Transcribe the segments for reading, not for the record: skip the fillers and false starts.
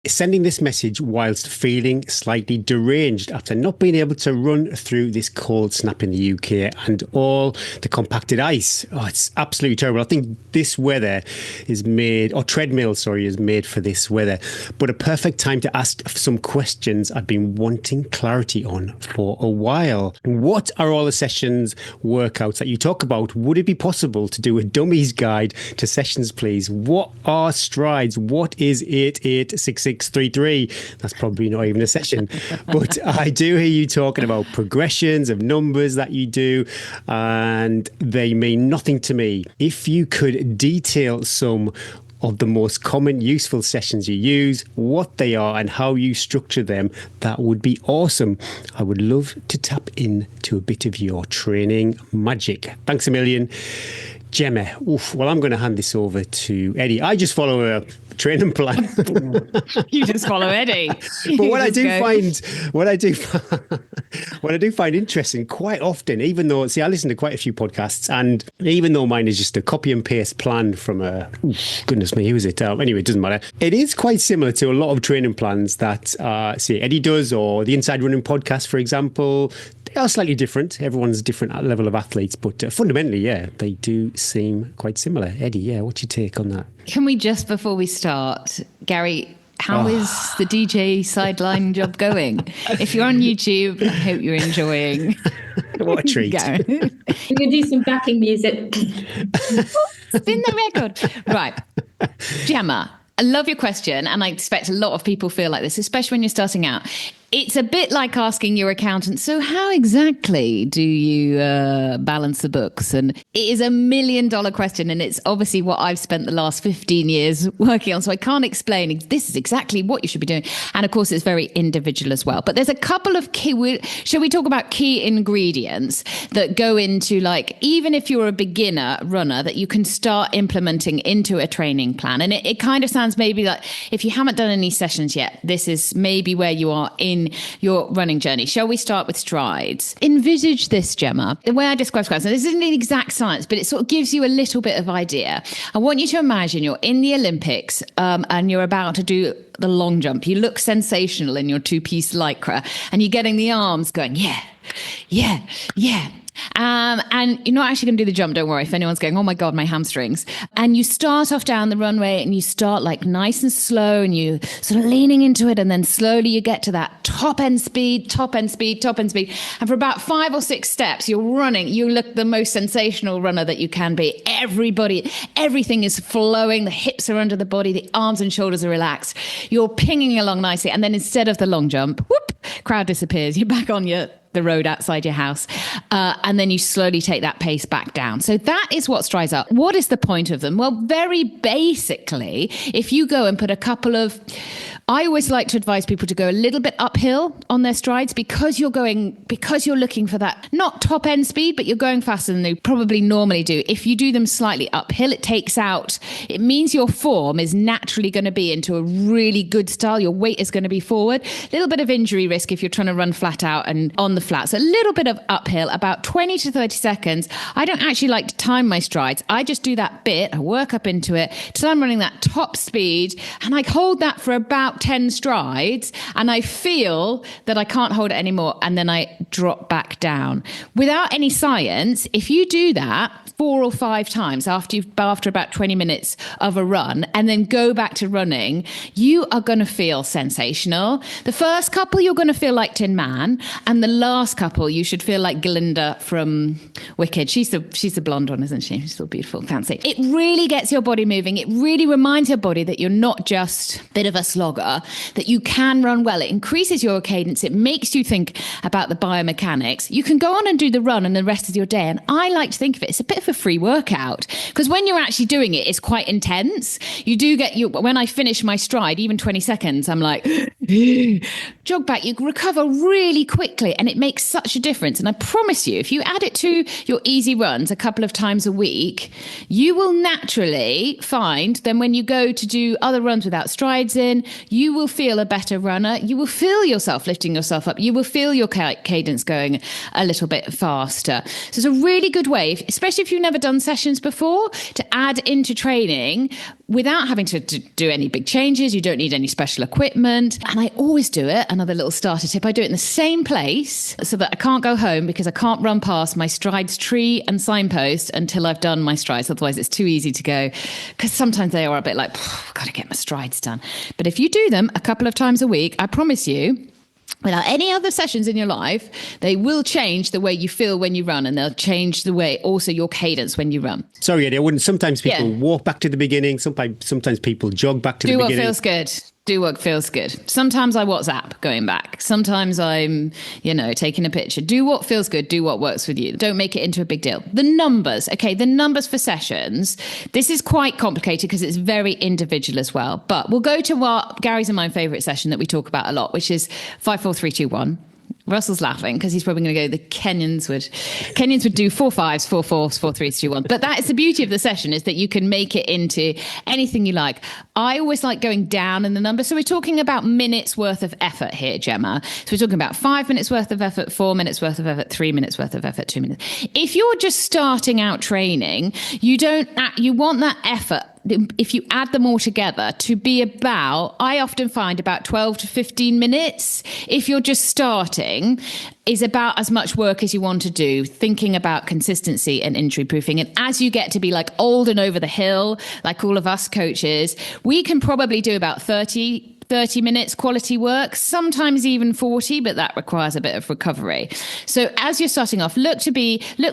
sending this message whilst feeling slightly deranged after not being able to run through this cold snap in the UK and all the compacted ice. Oh, it's absolutely terrible. I think this weather is made, or treadmill, sorry, is made for this weather. But a perfect time to ask some questions I've been wanting clarity on for a while. What are all the sessions, workouts that you talk about? Would it be possible to do a dummy's guide to sessions, please? What are strides? What is 886633? That's probably not even a session. But I do hear you talking about progressions of numbers that you do, and they mean nothing to me. If you could detail some of the most common useful sessions you use, what they are and how you structure them, that would be awesome. I would love to tap into a bit of your training magic. Thanks a million, Gemma. Oof, well, I'm going to hand this over to Eddie. I just follow a training plan. You just follow Eddie. But what I do find interesting quite often, even though, I listen to quite a few podcasts, and even though mine is just a copy and paste plan from goodness me, who is it? Anyway, it doesn't matter. It is quite similar to a lot of training plans that, say, Eddie does, or the Inside Running podcast, for example. They are slightly different. Everyone's a different level of athletes, but fundamentally, yeah, they do seem quite similar. Eddie, yeah, what's your take on that? Can we just, before we start, Gary, how is the DJ sideline job going? If you're on YouTube, I hope you're enjoying. What a treat. We can do some backing music. Spin the record. Right. Gemma, I love your question, and I expect a lot of people feel like this, especially when you're starting out. It's a bit like asking your accountant, so how exactly do you balance the books? And it is $1 million question, and it's obviously what I've spent the last 15 years working on. So I can't explain this is exactly what you should be doing. And of course, it's very individual as well. But there's a couple of shall we talk about key ingredients that go into, like, even if you're a beginner runner, that you can start implementing into a training plan. And it kind of sounds maybe like, if you haven't done any sessions yet, this is maybe where you are in your running journey. Shall we start with strides? Envisage this, Gemma. The way I describe strides, this isn't an exact science, but it sort of gives you a little bit of idea. I want you to imagine you're in the Olympics and you're about to do the long jump. You look sensational in your two-piece lycra and you're getting the arms going, yeah, yeah, yeah. And you're not actually going to do the jump, don't worry, if anyone's going, oh my God, my hamstrings. And you start off down the runway and you start like nice and slow and you sort of leaning into it, and then slowly you get to that top end speed. And for about 5 or 6 steps, you're running. You look the most sensational runner that you can be. Everything is flowing. The hips are under the body. The arms and shoulders are relaxed. You're pinging along nicely. And then instead of the long jump, whoop, crowd disappears. You're back on the road outside your house. And then you slowly take that pace back down. So that is what strides are. What is the point of them? Well, very basically, if you go and put a couple of, I always like to advise people to go a little bit uphill on their strides because you're looking for that, not top end speed, but you're going faster than they probably normally do. If you do them slightly uphill, it means your form is naturally going to be into a really good style. Your weight is going to be forward. A little bit of injury risk if you're trying to run flat out and on the flat. So a little bit of uphill, about 20 to 30 seconds. I don't actually like to time my strides. I just do that bit. I work up into it till I'm running that top speed, and I hold that for about 10 strides, and I feel that I can't hold it anymore, and then I drop back down. Without any science, if you do that 4 or 5 times after about 20 minutes of a run and then go back to running, you are going to feel sensational. The first couple, you're going to feel like Tin Man, and the last couple, you should feel like Glinda from Wicked. She's the blonde one, isn't she? She's still beautiful, fancy. It really gets your body moving. It really reminds your body that you're not just a bit of a slogger, that you can run well. It increases your cadence. It makes you think about the biomechanics. You can go on and do the run and the rest of your day. And I like to think of it as a bit of a free workout, because when you're actually doing it, it's quite intense. You do get when I finish my stride, even 20 seconds, I'm like, jog back, you recover really quickly, and it makes such a difference. And I promise you, if you add it to your easy runs a couple of times a week, you will naturally find then when you go to do other runs without strides in, you will feel a better runner. You will feel yourself lifting yourself up. You will feel your cadence going a little bit faster. So it's a really good way, especially if you've never done sessions before, to add into training without having to do any big changes. You don't need any special equipment. And I always do it. Another little starter tip. I do it in the same place so that I can't go home because I can't run past my strides tree and signpost until I've done my strides. Otherwise it's too easy to go, because sometimes they are a bit like, I've got to get my strides done. But if you do them a couple of times a week, I promise you, without any other sessions in your life, they will change the way you feel when you run, and they'll change the way also your cadence when you run. Sorry, Eddie, I wouldn't. Sometimes people walk back to the beginning. Sometimes people jog back to the beginning. Do what feels good. Do what feels good. Sometimes I WhatsApp going back. Sometimes I'm, taking a picture. Do what feels good. Do what works with you. Don't make it into a big deal. The numbers. Okay, the numbers for sessions. This is quite complicated because it's very individual as well. But we'll go to Gary's and my favorite session that we talk about a lot, which is 5, 4, 3, 2, 1. Russell's laughing because he's probably going to go, the Kenyans would do 4 5s, 4 4s, 4 3s, 2 1. But that is the beauty of the session, is that you can make it into anything you like. I always like going down in the numbers. So we're talking about minutes worth of effort here, Gemma. So we're talking about 5 minutes worth of effort, 4 minutes worth of effort, 3 minutes worth of effort, 2 minutes. If you're just starting out training, you want that effort, if you add them all together, to be about, I often find about 12 to 15 minutes. If you're just starting, is about as much work as you want to do, thinking about consistency and injury proofing. And as you get to be like old and over the hill, like all of us coaches, we can probably do about 30 minutes quality work, sometimes even 40, but that requires a bit of recovery. So as you're starting off, look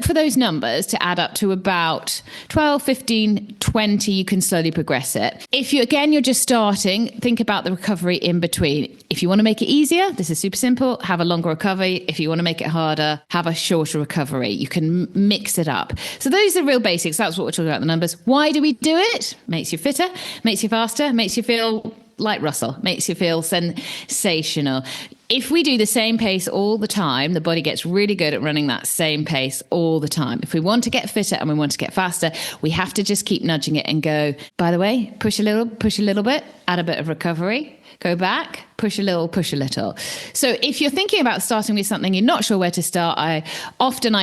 for those numbers to add up to about 12, 15, 20. You can slowly progress it. If you're just starting, think about the recovery in between. If you want to make it easier, this is super simple, have a longer recovery. If you want to make it harder, have a shorter recovery. You can mix it up. So those are the real basics. That's what we're talking about, the numbers. Why do we do it? Makes you fitter, makes you faster, makes you feel like Russell, makes you feel sensational. If we do the same pace all the time, the body gets really good at running that same pace all the time. If we want to get fitter and we want to get faster, we have to just keep nudging it and go, by the way, push a little bit, add a bit of recovery, go back, push a little. So if you're thinking about starting with something, you're not sure where to start, I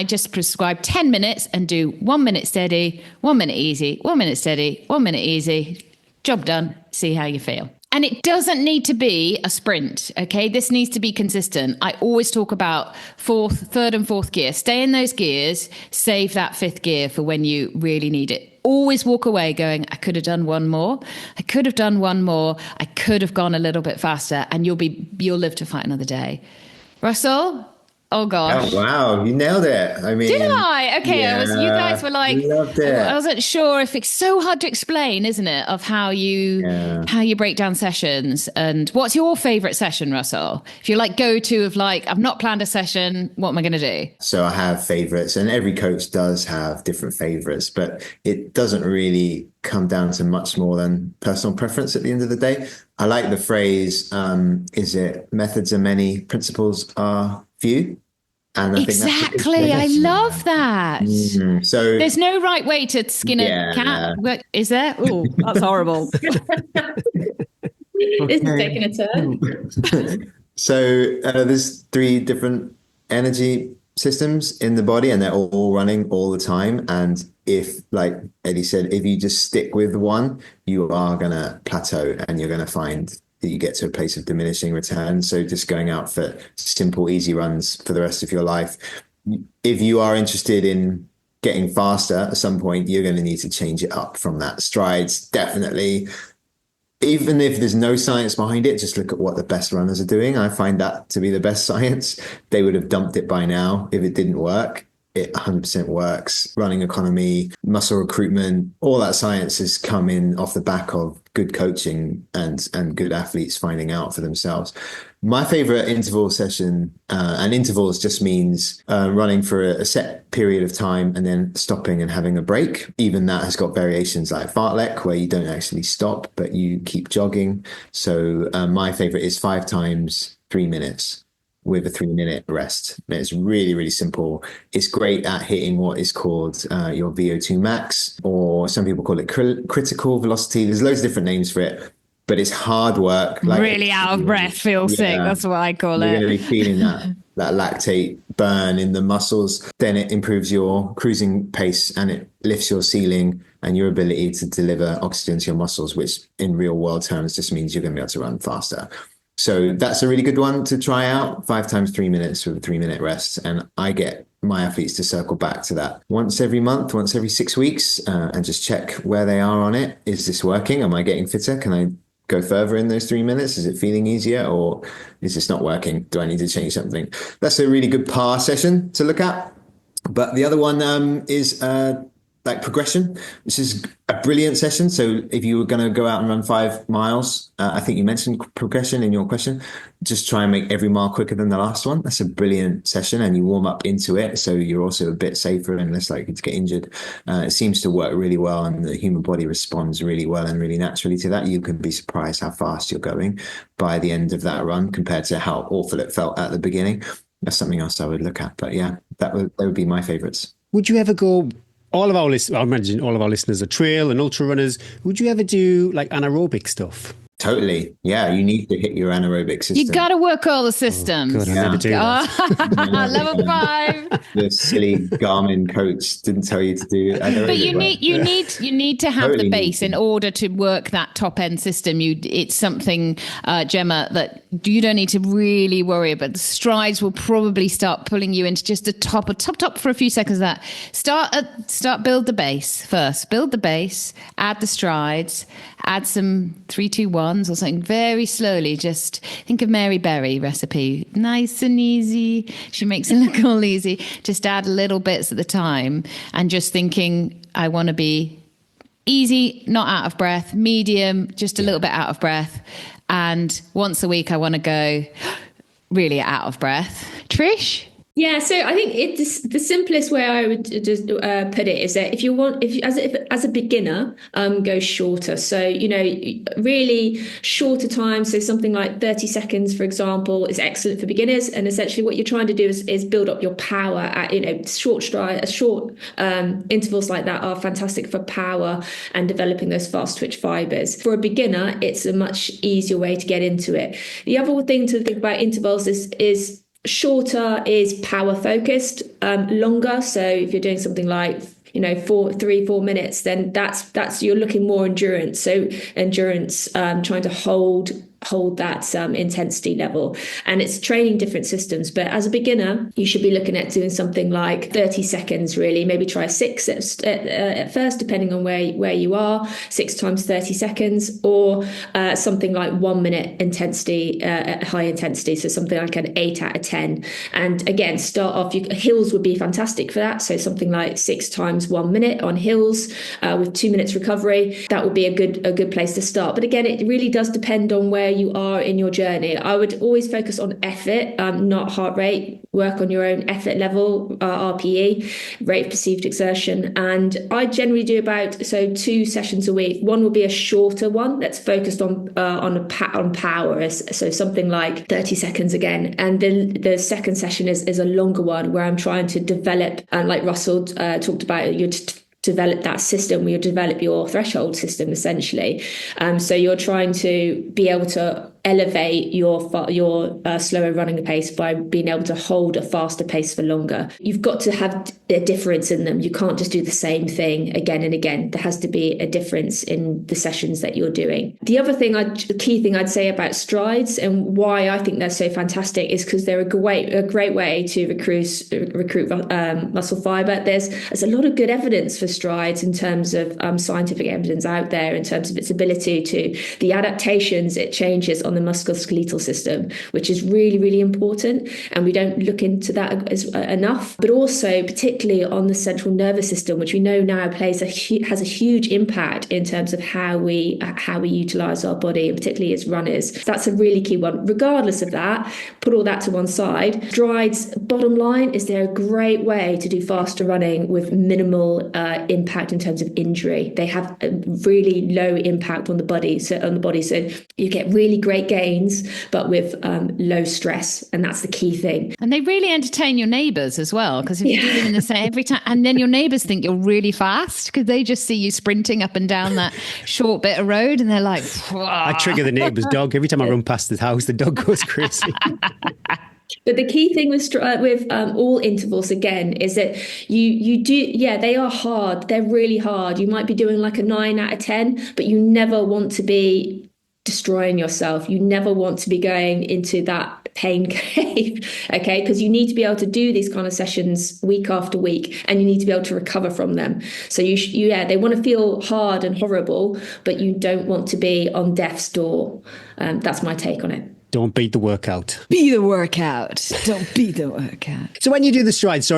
just prescribe 10 minutes and do 1 minute steady, 1 minute easy, 1 minute steady, 1 minute easy. Job done. See how you feel. And it doesn't need to be a sprint, okay? This needs to be consistent. I always talk about third and fourth gear. Stay in those gears, save that fifth gear for when you really need it. Always walk away going, I could have done one more. I could have done one more. I could have gone a little bit faster, and you'll live to fight another day. Russell? Oh gosh! Oh, wow, you nailed it. I mean, did I? Okay, yeah, you guys were like, loved it. I wasn't sure if it's so hard to explain, isn't it? Of how you break down sessions. And what's your favorite session, Russell? If you're like go-to of like, I've not planned a session, what am I going to do? So I have favorites, and every coach does have different favorites, but it doesn't really come down to much more than personal preference at the end of the day. I like the phrase, is it methods are many, principles are few? And I exactly. I love that. Mm-hmm. So there's no right way to skin a cat. Is there? Oh, that's horrible. This is taking a turn. So there's 3 different energy systems in the body, and they're all running all the time. And if, like Eddie said, if you just stick with one, you are going to plateau, and you're going to find that you get to a place of diminishing return. So just going out for simple, easy runs for the rest of your life. If you are interested in getting faster, at some point, you're going to need to change it up from that. Strides, definitely. Even if there's no science behind it, just look at what the best runners are doing. I find that to be the best science. They would have dumped it by now if it didn't work. it 100% works. Running economy, muscle recruitment, all that science has come in off the back of good coaching and good athletes finding out for themselves. My favorite interval session, and intervals just means running for a set period of time and then stopping and having a break. Even that has got variations like fartlek, where you don't actually stop, but you keep jogging. So my favorite is 5 times 3 minutes with a 3-minute rest. It's really, really simple. It's great at hitting what is called your VO2 max, or some people call it critical velocity. There's loads of different names for it, but it's hard work. Like, really out of breath, feel sick. That's what I call You're it. going to be feeling that lactate burn in the muscles. Then it improves your cruising pace and it lifts your ceiling and your ability to deliver oxygen to your muscles, which in real world terms just means you're going to be able to run faster. So that's a really good one to try out. 5 times 3 minutes with a 3-minute rest. And I get my athletes to circle back to that once every month, once every 6 weeks, and just check where they are on it. Is this working? Am I getting fitter? Can I go further in those 3 minutes? Is it feeling easier, or is this not working? Do I need to change something? That's a really good PAR session to look at. But the other one is like progression, which is a brilliant session. So if you were going to go out and run 5 miles, I think you mentioned progression in your question, just try and make every mile quicker than the last one. That's a brilliant session, and you warm up into it, so you're also a bit safer and less likely to get injured. It seems to work really well, and the human body responds really well and really naturally to that. You can be surprised how fast you're going by the end of that run compared to how awful it felt at the beginning. That's something else I would look at. But yeah, that would be my favorites. Would you ever go? I imagine all of our listeners are trail and ultra runners. Would you ever do like anaerobic stuff? Totally. Yeah, you need to hit your anaerobic system. You got to work all the systems. God, I never do that. Level 5. The silly Garmin coach didn't tell you to do anaerobic. But you need to have Totally the base need in order to work that top end system. It's something, Gemma, that you don't need to really worry about. The strides will probably start pulling you into just a top for a few seconds of that. Start build the base first. Build the base, add the strides, add some 3-2-1s or something very slowly. Just think of Mary Berry recipe. Nice and easy. She makes it look all easy. Just add little bits at the time and just thinking, I want to be easy, not out of breath, medium, just a little bit out of breath. And once a week, I want to go really out of breath. Trish? Yeah, so I think it's the simplest way I would just put it is that if as a beginner, go shorter. So, really shorter time. So something like 30 seconds, for example, is excellent for beginners. And essentially what you're trying to do is build up your power at, short intervals like that are fantastic for power and developing those fast twitch fibers. For a beginner, it's a much easier way to get into it. The other thing to think about intervals is shorter is power focused, longer. So if you're doing something like 3-4 minutes, then that's you're looking more endurance. So endurance, trying to hold that intensity level, and it's training different systems. But as a beginner, you should be looking at doing something like 30 seconds, really. Maybe try 6 at first, depending on where you are, 6 times 30 seconds, or something like 1 minute intensity at high intensity. So something like an 8 out of 10. And again, start off, hills would be fantastic for that. So something like 6 times 1 minute on hills with 2 minutes recovery. That would be a good place to start. But again, it really does depend on where you are in your journey. I would always focus on effort, not heart rate. Work on your own effort level, RPE, rate of perceived exertion. And I generally do about 2 sessions a week. One will be a shorter one that's focused on power, so something like 30 seconds again. And then the second session is a longer one where I'm trying to develop, and like Russell talked about, develop that system, where you develop your threshold system essentially. So you're trying to be able to elevate your slower running pace by being able to hold a faster pace for longer. You've got to have a difference in them. You can't just do the same thing again and again. There has to be a difference in the sessions that you're doing. The other thing, the key thing I'd say about strides and why I think they're so fantastic is because they're a great way to recruit muscle fiber. There's a lot of good evidence for strides in terms of scientific evidence out there in terms of its ability to the adaptations it changes on the musculoskeletal system, which is really, really important. And we don't look into that enough. But also, particularly on the central nervous system, which we know now has a huge impact in terms of how we utilize our body, and particularly as runners. So that's a really key one. Regardless of that, put all that to one side. Strides, bottom line, is they're a great way to do faster running with minimal impact in terms of injury. They have a really low impact on the body. So you get really great gains, but with low stress, and that's the key thing. And they really entertain your neighbours as well, because if you do them in the same every time, and then your neighbours think you're really fast because they just see you sprinting up and down that short bit of road, and they're like, I trigger the neighbour's dog every time I run past his house. The dog goes crazy. But the key thing with all intervals, again, is that they are hard. They're really hard. You might be doing like a 9 out of 10, but you never want to be destroying yourself. You never want to be going into that pain cave, okay? Because you need to be able to do these kind of sessions week after week, and you need to be able to recover from them. So they want to feel hard and horrible, but you don't want to be on death's door. That's my take on it. Don't beat the workout. Be the workout. Don't be the workout. So when you do the strides, the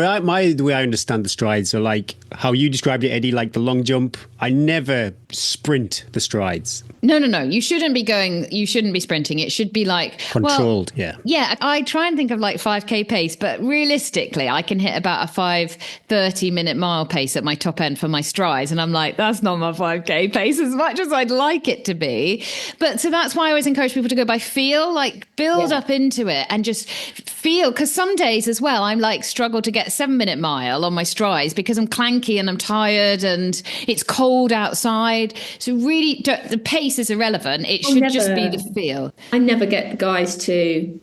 way I understand the strides are like how you described it, Eddie, like the long jump. I never sprint the strides. No. You shouldn't be sprinting. It should be like controlled. Yeah. I try and think of like 5K pace, but realistically, I can hit about a 5:30-minute mile pace at my top end for my strides. And I'm like, that's not my 5K pace as much as I'd like it to be. But so that's why I always encourage people to go by feel, like build up into it and just feel. Because some days as well, I'm like struggle to get 7-minute mile on my strides because I'm clanky and I'm tired and it's cold outside. So really, the pace is irrelevant. It should just be the feel. I never get guys to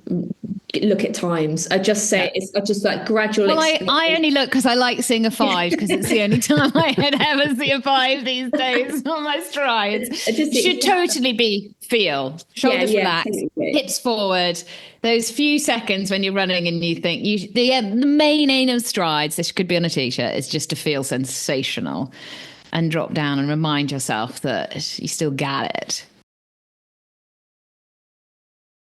look at times. I just say I just like gradual. Well, I only look because I like seeing a 5 because it's the only time I ever see a 5 these days on my strides. It should totally be feel. Shoulders relaxed, hips forward. Those few seconds when you're running and you think the main aim of strides, this could be on a t-shirt, is just to feel sensational and drop down and remind yourself that you still got it.